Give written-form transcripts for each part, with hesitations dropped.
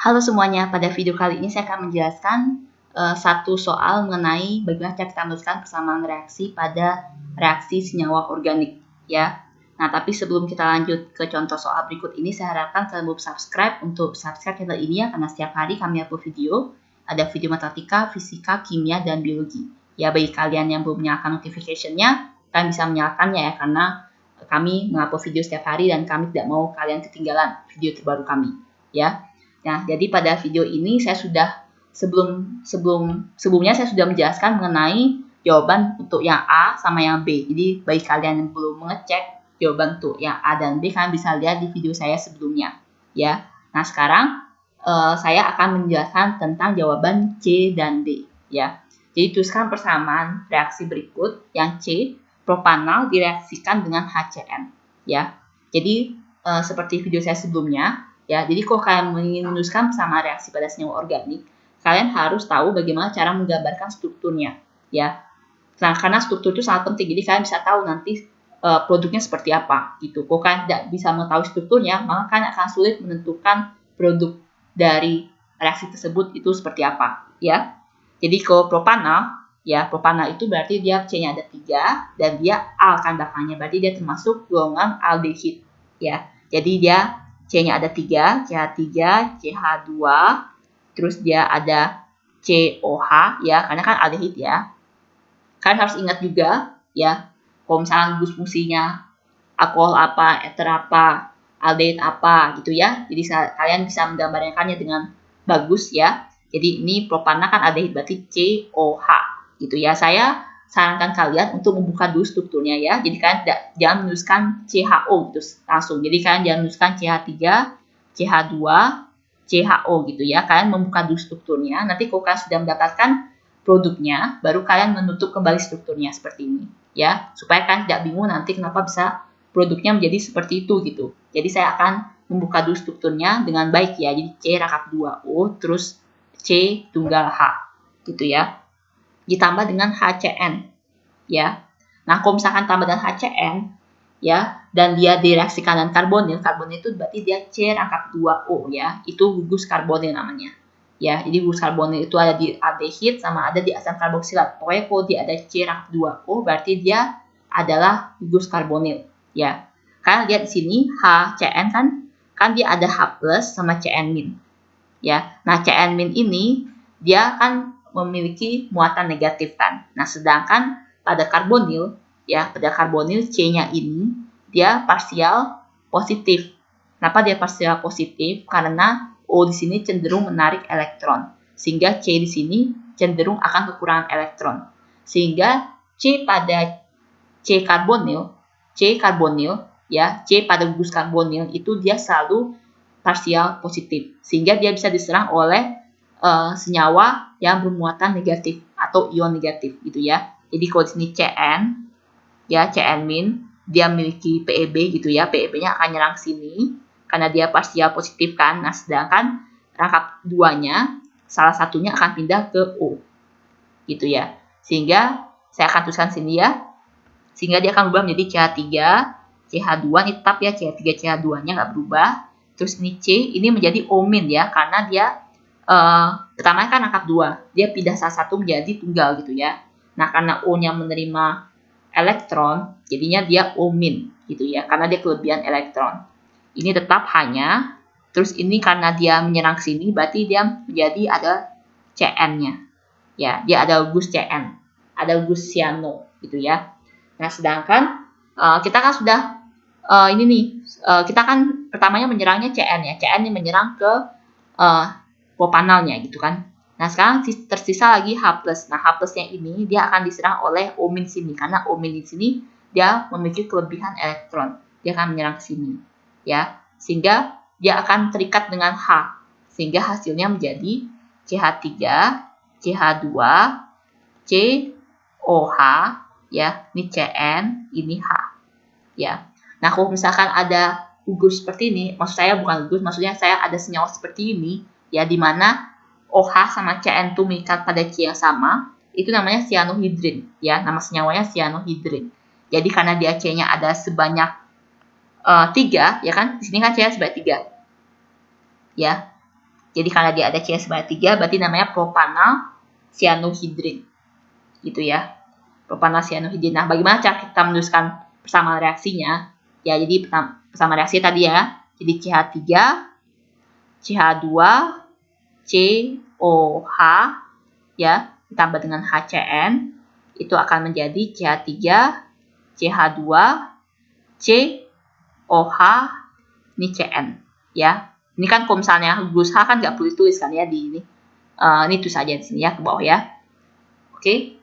Halo semuanya, pada video kali ini saya akan menjelaskan satu soal mengenai bagaimana cara kita menuliskan persamaan reaksi pada reaksi senyawa organik, ya. Nah, tapi sebelum kita lanjut ke contoh soal berikut ini, saya harapkan kalian subscribe channel ini ya, karena setiap hari kami upload video, ada video matematika, fisika, kimia, dan biologi. Ya, bagi kalian yang belum menyalakan notification-nya, kalian bisa menyalakannya ya, karena kami mengupload video setiap hari dan kami tidak mau kalian ketinggalan video terbaru kami, ya. Nah, jadi pada video ini saya sudah sebelumnya saya sudah menjelaskan mengenai jawaban untuk yang A sama yang B. Jadi bagi kalian yang belum mengecek jawaban untuk yang A dan B, kalian bisa lihat di video saya sebelumnya, ya. Nah, sekarang saya akan menjelaskan tentang jawaban C dan D, ya. Jadi tuliskan persamaan reaksi berikut. Yang C, propanal direaksikan dengan HCN, ya. Jadi seperti video saya sebelumnya, ya, jadi kalau kalian ingin menuliskan persamaan reaksi pada senyawa organik, kalian harus tahu bagaimana cara menggambarkan strukturnya, ya. Nah, karena struktur itu sangat penting, jadi kalian bisa tahu nanti produknya seperti apa, gitu. Kalau kalian tidak bisa mengetahui strukturnya, maka kalian akan sulit menentukan produk dari reaksi tersebut itu seperti apa, ya. Jadi kalau propanal, ya, propanal itu berarti dia C-nya ada 3 dan dia al kan belakangnya, berarti dia termasuk golongan aldehid, ya. Jadi dia C-nya ada 3, CH3, CH2, terus dia ada COH, ya, karena kan aldehid, ya. Kalian harus ingat juga, ya, kalau misalnya fungsinya alkohol apa, ester apa, aldehid apa, gitu ya. Jadi kalian bisa menggambarkannya dengan bagus, ya. Jadi ini propanal kan aldehid, berarti COH, gitu ya. Saya sarankan kalian untuk membuka dulu strukturnya, ya. Jadi kalian jangan menuliskan CHO gitu langsung. Jadi kalian jangan menuliskan CH3, CH2, CHO gitu ya. Kalian membuka dulu strukturnya. Nanti kalau kalian sudah mendapatkan produknya, baru kalian menutup kembali strukturnya seperti ini, ya. Supaya kalian tidak bingung nanti kenapa bisa produknya menjadi seperti itu gitu. Jadi saya akan membuka dulu strukturnya dengan baik, ya. Jadi C rangkap 2O terus C tunggal H gitu ya. Ditambah dengan HCN, ya. Nah, kalau misalkan tambah dengan HCN, ya, dan dia direaksikan dengan karbonil, karbonil itu berarti dia C rangkap 2O, ya. Itu gugus karbonil namanya, ya. Jadi gugus karbonil itu ada di aldehid sama ada di asam karboksilat. Pokoknya kalau dia ada C rangkap 2O, berarti dia adalah gugus karbonil, ya. Kalian lihat di sini HCN kan dia ada H+ sama CN-, ya. Nah, CN- ini dia kan memiliki muatan negatif kan. Nah, sedangkan pada karbonil, ya, pada karbonil C-nya ini dia parsial positif. Kenapa dia parsial positif? Karena O di sini cenderung menarik elektron, sehingga C di sini cenderung akan kekurangan elektron. Sehingga C pada C karbonil, ya, C pada gugus karbonil itu dia selalu parsial positif, sehingga dia bisa diserang oleh senyawa yang bermuatan negatif atau ion negatif gitu ya. Jadi kalau di sini Cn, ya, Cn- dia memiliki PeB gitu ya. PeB-nya akan nyerang sini karena dia parsial positif kan. Nah, sedangkan rangkap 2-nya salah satunya akan pindah ke O gitu ya. Sehingga saya akan tuliskan sini ya. Sehingga dia akan berubah menjadi CH3, CH2 ini tetap ya, CH3, CH2-nya nggak berubah. Terus ini C ini menjadi O- ya, karena dia pertama kan rangkap 2, dia pindah salah satu menjadi tunggal gitu ya. Nah, karena O-nya menerima elektron, jadinya dia O- gitu ya, karena dia kelebihan elektron. Ini tetap hanya, terus ini karena dia menyerang sini, berarti dia menjadi ada Cn-nya. Ya, dia ada gugus Cn, ada gugus cyano gitu ya. Nah, sedangkan kita kan sudah ini nih, kita kan pertamanya menyerangnya Cn ya, Cn ini menyerang ke propanalnya gitu kan. Nah, sekarang tersisa lagi H+. Nah, H+-nya ini dia akan diserang oleh O- sini, karena O- di sini dia memiliki kelebihan elektron. Dia akan menyerang ke sini, ya. Sehingga dia akan terikat dengan H, sehingga hasilnya menjadi CH3, CH2, COH, ya. Ini Cn, ini H, ya. Nah, kalau misalkan ada gugus seperti ini, maksud saya bukan gugus, maksudnya saya ada senyawa seperti ini, ya, di mana OH sama Cn itu mengikat pada C yang sama, itu namanya cyanohidrin, ya, nama senyawanya cyanohidrin. Jadi karena dia C-nya ada sebanyak 3, ya kan, di sini kan C-nya sebanyak 3, ya. Jadi karena dia ada CH sebanyak 3, berarti namanya propanal cyanohidrin. Gitu ya. Propanal cyanohidrin. Nah, bagaimana cara kita menuliskan persamaan reaksinya? Ya, jadi persamaan reaksi tadi ya. Jadi CH3, CH2, COH ya, ditambah dengan HCN itu akan menjadi CH3, CH2, COH, ini CN ya. Ini kan kalau misalnya gugus H kan nggak perlu ditulis kan ya di ini. Ini tulis saja di sini ya ke bawah ya. Oke.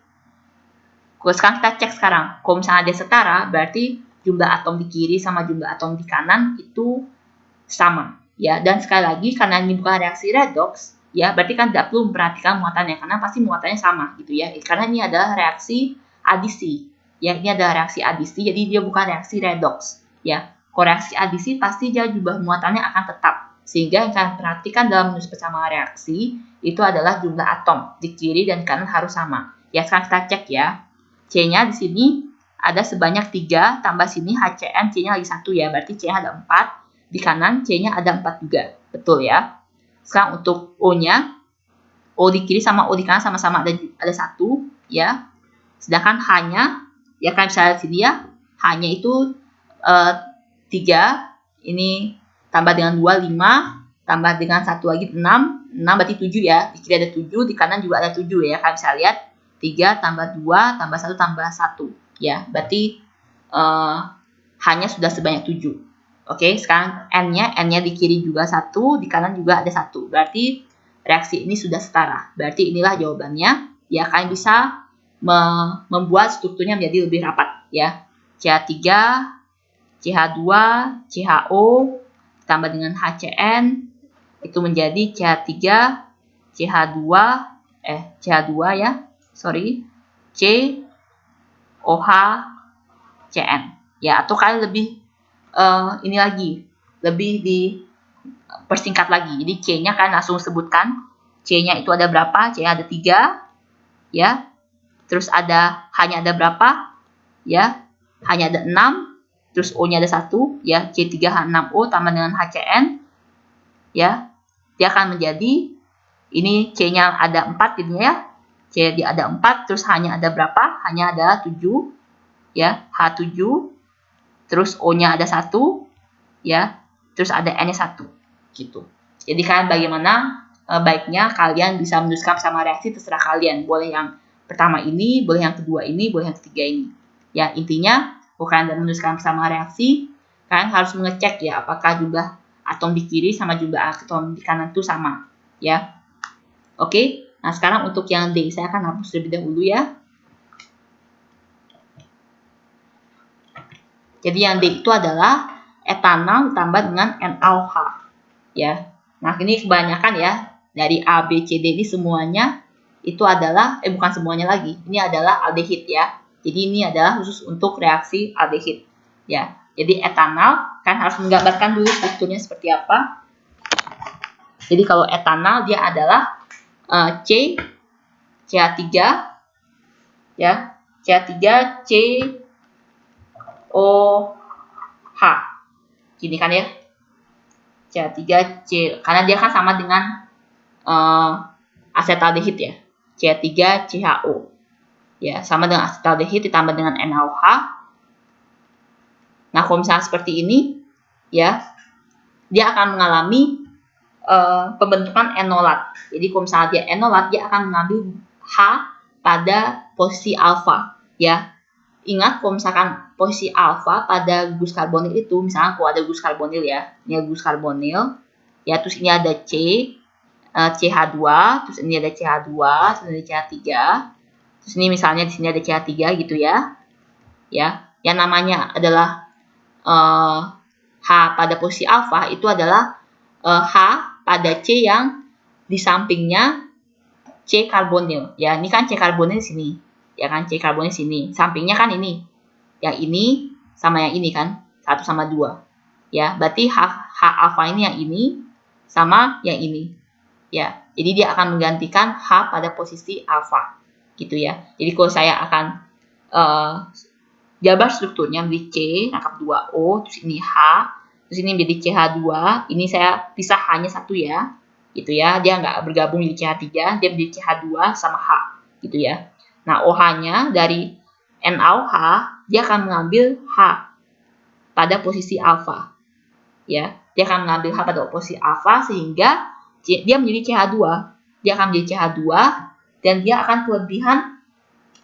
Sekarang kita cek sekarang. Kalau misalnya dia setara, berarti jumlah atom di kiri sama jumlah atom di kanan itu sama ya. Dan sekali lagi karena ini bukan reaksi redox ya, berarti kan tidak perlu memperhatikan muatannya karena pasti muatannya sama gitu ya. Karena ini adalah reaksi adisi. Ya, ini adalah reaksi adisi, jadi dia bukan reaksi redox ya. Kalau reaksi adisi pasti dia jumlah muatannya akan tetap. Sehingga yang kalian perhatikan dalam menulis persamaan reaksi itu adalah jumlah atom di kiri dan kanan harus sama. Ya, sekarang kita cek ya. C-nya di sini ada sebanyak 3 tambah sini HCN, C-nya lagi 1 ya. Berarti C-nya ada 4. Di kanan C-nya ada 4 juga. Betul ya. Sekarang untuk O-nya, O di kiri sama O di kanan sama-sama ada 1 ya. Sedangkan H-nya, ya kan bisa lihat sini ya. H-nya itu 3. Ini tambah dengan 2, 5. Tambah dengan 1 lagi 6. 6 berarti 7 ya. Di kiri ada 7, di kanan juga ada 7 ya. Kalian bisa lihat 3 tambah 2 tambah 1 tambah 1. Ya, berarti H-nya sudah sebanyak 7. Oke, sekarang N-nya di kiri juga 1, di kanan juga ada 1. Berarti reaksi ini sudah setara. Berarti inilah jawabannya. Ya, kalian bisa membuat strukturnya menjadi lebih rapat. Ya, CH3, CH2, CHO, ditambah dengan HCN, itu menjadi CH3, CH2 ya, COH, CN. Ya, atau kalian lebih ini lagi, lebih dipersingkat lagi. Jadi C-nya kalian langsung sebutkan. C-nya itu ada berapa? C-nya ada 3. Ya. Terus ada H-nya ada berapa? Ya. H-nya ada 6. Terus O-nya ada 1. Ya. C3H6O tambah dengan HCN. Ya. Dia akan menjadi, ini C-nya ada 4 jadinya ya. C dia ada 4. Terus H-nya ada berapa? H-nya ada 7. Ya. H7. Terus O-nya ada 1, ya. Terus ada N-nya 1, gitu. Jadi kalian bagaimana baiknya kalian bisa menuliskan sama reaksi terserah kalian. Boleh yang pertama ini, boleh yang kedua ini, boleh yang ketiga ini. Ya, intinya kalau kalian menuliskan sama reaksi, kalian harus mengecek ya apakah jumlah atom di kiri sama jumlah atom di kanan itu sama, ya. Oke. Nah, sekarang untuk yang D saya akan hapus terlebih dahulu ya. Jadi yang D itu adalah etanol ditambah dengan NaOH. Ya. Nah, ini kebanyakan ya. Dari A, B, C, D ini semuanya itu adalah, bukan semuanya lagi. Ini adalah aldehid ya. Jadi ini adalah khusus untuk reaksi aldehid. Ya. Jadi etanol, kan harus menggambarkan dulu strukturnya seperti apa. Jadi kalau etanol dia adalah CH3 ya. CH3 COH. Gini kan ya. CH3C karena dia kan sama dengan asetaldehid ya. CH3CHO. Ya, sama dengan asetaldehid ditambah dengan NaOH. Nah, kalau misalnya seperti ini ya, dia akan mengalami pembentukan enolat. Jadi kalau misalnya dia enolat, dia akan mengambil H pada posisi alfa ya. Ingat kalau misalkan posisi alfa pada gugus karbonil itu, misalnya kalau ada gugus karbonil ya, ini ada gugus karbonil, ya terus ini ada CH2, terus ini ada CH2, terus ini ada CH3, terus ini misalnya di sini ada CH3 gitu ya, ya, yang namanya adalah H pada posisi alfa itu adalah H pada C yang di sampingnya C karbonil, ya ini kan C karbonil di sini. Ya kan, C karbonil sini. Sampingnya kan ini. Yang ini sama yang ini kan. 1 sama 2. Ya, berarti H alfa ini yang ini sama yang ini. Ya, jadi dia akan menggantikan H pada posisi alfa. Gitu ya. Jadi kalau saya akan jabar strukturnya menjadi C, nangkap 2O, terus ini H, terus ini menjadi CH2. Ini saya pisah hanya 1 ya. gitu ya. Dia nggak bergabung di CH3, dia menjadi CH2 sama H gitu ya. Nah, OH-nya dari NaOH dia akan mengambil H pada posisi alfa ya. Dia akan mengambil H pada posisi alfa sehingga dia menjadi CH2. Dia akan menjadi CH2 dan dia akan kelebihan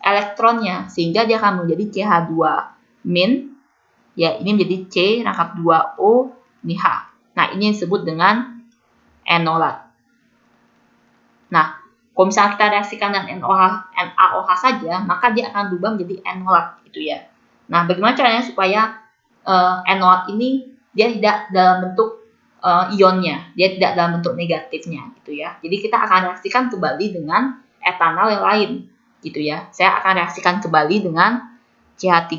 elektronnya sehingga dia akan menjadi CH2 min ya, ini menjadi C rangkap 2O ini H. Nah, ini disebut dengan enolat. Nah, kalau misalnya kita reaksikan dengan NaOH saja, maka dia akan berubah menjadi enolat gitu ya. Nah, bagaimana caranya supaya enolat ini dia tidak dalam bentuk ionnya, dia tidak dalam bentuk negatifnya gitu ya. Jadi kita akan reaksikan kembali dengan etanol yang lain gitu ya. Saya akan reaksikan kembali dengan CH3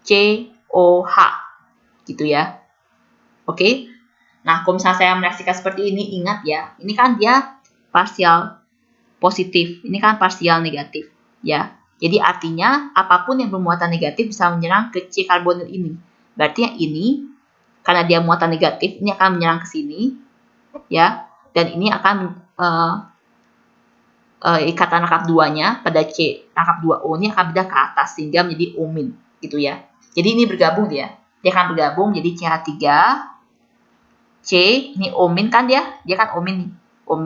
COH gitu ya. Oke. Nah, kalau misalnya saya mereaksikan seperti ini, ingat ya, ini kan dia parsial positif, ini kan parsial negatif ya. Jadi artinya apapun yang bermuatan negatif bisa menyerang ke C karbonil ini. Berarti yang ini karena dia muatan negatif, ini akan menyerang ke sini ya, dan ini akan ikatan rangkap 2-nya pada C rangkap 2O ini akan pindah ke atas sehingga menjadi O- gitu ya. Jadi ini bergabung dia akan bergabung jadi CH3 C, ini O- kan dia kan O- nih. O-,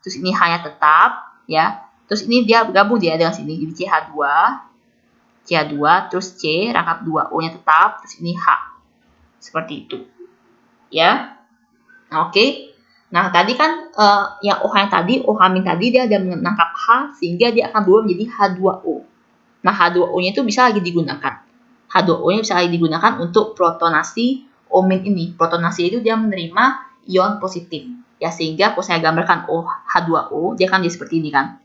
terus ini H-nya tetap ya. Terus ini dia bergabung dia dengan sini jadi CH2 terus C rangkap 2O-nya tetap, terus ini H. Seperti itu. Ya. Nah, oke. Nah, tadi kan yang OH yang tadi, OH- tadi dia ada menangkap H sehingga dia akan berubah menjadi H2O. Nah, H2O-nya itu bisa lagi digunakan. H2O-nya bisa lagi digunakan untuk protonasi O- ini. Protonasi itu dia menerima ion positif. Ya, sehingga kalau saya gambarkan H2O, dia akan jadi seperti ini kan.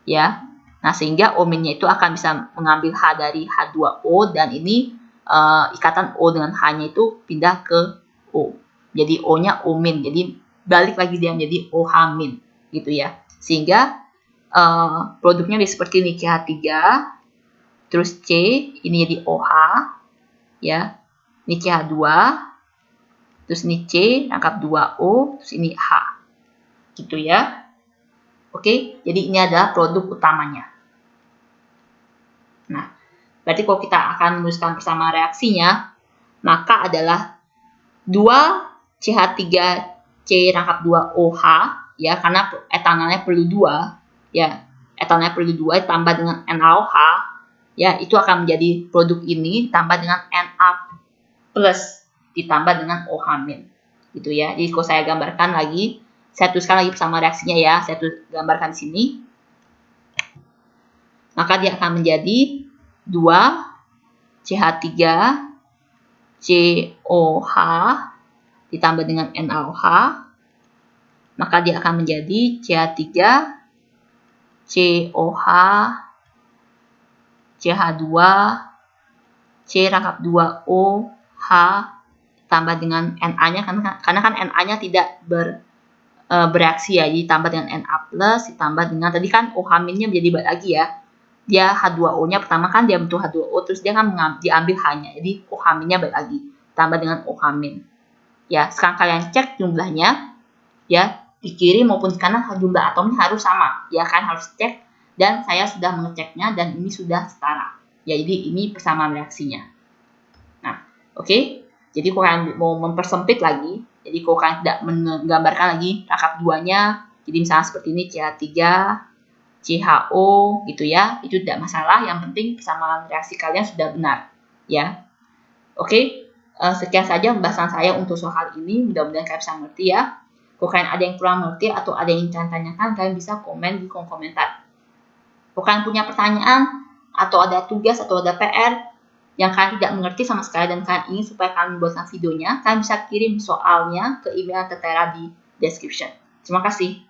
Ya. Nah, sehingga O-nya itu akan bisa mengambil H dari H2O dan ini ikatan O dengan H-nya itu pindah ke O. Jadi O-nya O-, jadi balik lagi dia menjadi OH- gitu ya. Sehingga produknya bisa seperti ini, CH3 terus C ini jadi OH ya. Ini CH2 terus ini C rangkap 2O terus ini H. Gitu ya. Oke, jadi ini adalah produk utamanya. Nah, berarti kalau kita akan menuliskan bersama reaksinya, maka adalah 2 CH3C rangkap 2 OH ya, karena etanolnya perlu 2 ya. Etanolnya perlu 2 ditambah dengan NaOH ya, itu akan menjadi produk ini ditambah dengan Na plus ditambah dengan OH- gitu ya. Jadi kalau saya gambarkan lagi, saya tuliskan lagi bersama reaksinya ya. Saya gambarkan di sini. Maka dia akan menjadi 2 CH3 COH ditambah dengan NaOH, maka dia akan menjadi CH3 COH CH2 C rangkap 2OH ditambah dengan Na-nya karena kan Na-nya tidak bereaksi ya, jadi ditambah dengan Na plus ditambah dengan tadi kan OH-nya menjadi balik lagi ya. Dia H2O-nya pertama kan dia bentuk H2O terus dia kan diambil H-nya, jadi OH-nya balik lagi ditambah dengan OH-. Ya, sekarang kalian cek jumlahnya ya, di kiri maupun di kanan jumlah atomnya harus sama ya kan, harus cek, dan saya sudah mengeceknya dan ini sudah setara ya, jadi ini persamaan reaksinya. Nah, oke. Jadi kalau kalian mau mempersempit lagi, jadi kalau kalian tidak menggambarkan lagi rangkap 2-nya, jadi misalnya seperti ini CH3 CHO gitu ya, itu tidak masalah, yang penting persamaan reaksi kalian sudah benar ya. Oke. Sekian saja pembahasan saya untuk soal ini. Mudah-mudahan kalian bisa mengerti ya. Kalau kalian ada yang kurang mengerti atau ada yang ingin tanyakan, kalian bisa komen di kolom komentar. Kalau kalian punya pertanyaan atau ada tugas atau ada PR yang kalian tidak mengerti sama sekali dan kalian ingin supaya kalian membuatkan videonya, kalian bisa kirim soalnya ke email Tetera di description. Terima kasih.